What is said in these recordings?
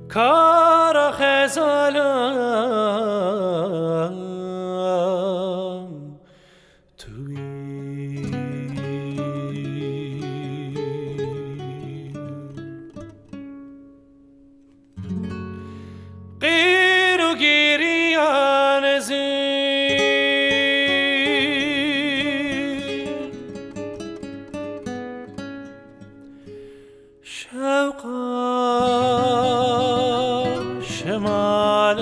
کار خزالم تویی، غیر و گریان زیر شوقا شمالم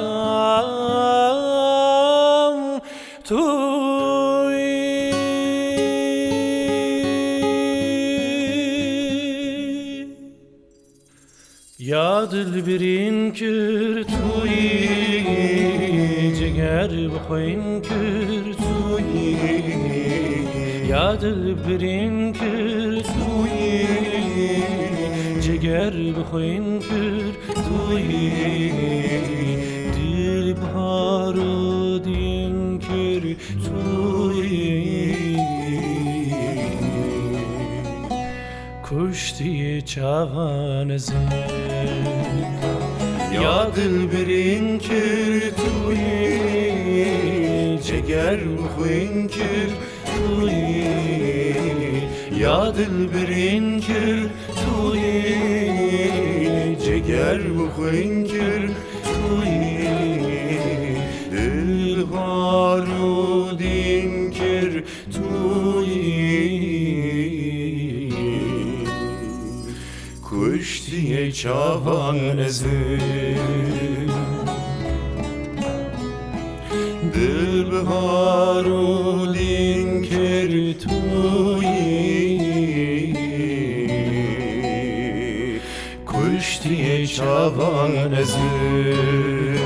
تویی، یا دل برین کر تویی، جگر بخوین کر تویی، یا دل برین کر تویی، جگر بخوین کر تویی، دل بهار و دین کر تویی، کشتی چاوان زن، یا دل برین کر تویی، جگر بخوین کر تویی، یا دل برین کر تویی، جگر بخوین کر تویی، دل بارودین کر تویی، کشتی چاوان ازم، دل بارودین کر تویی، کشتی چاوان ازم.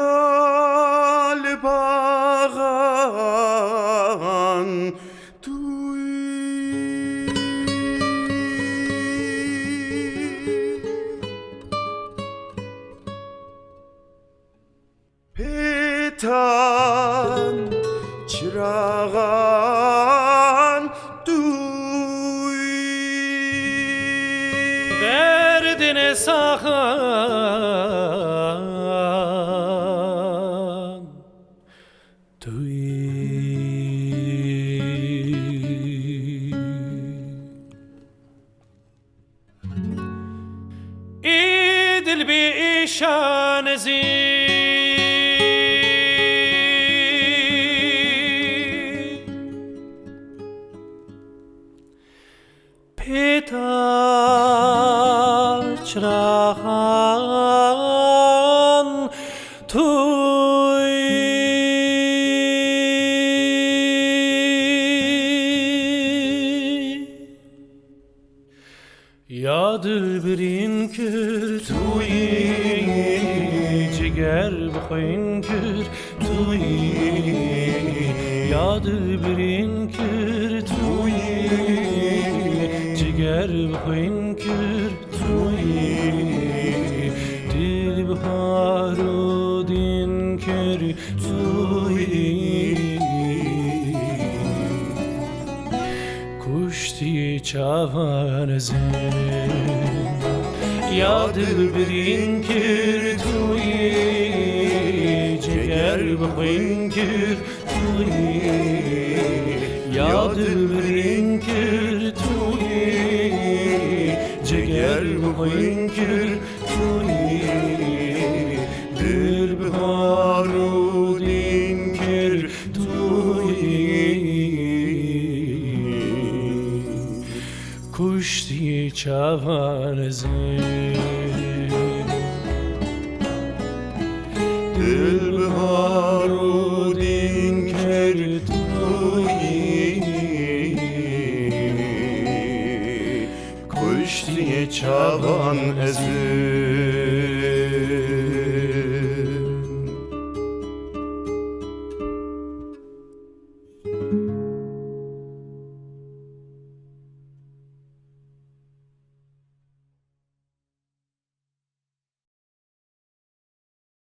گلال باغان تویی، پیتان چراغان تویی، دردن ساخن تویی، ای دل بی ایشان زیر پیتان چراغان تویی، یا دل برین کر تویی، جگر بخوین کر تویی، یا دل برین کر تویی، جگر بخوین کر تویی، دل بهار و دین کر تویی، کشتی چاوان زن، یا دل برین کر تویی، جگر بخوین کر توی یادم برین کر توی جگر بخوین کر توی دل بارودین کر توی کشتی چوان زی دل بارودین کر توی کشتی چوان زی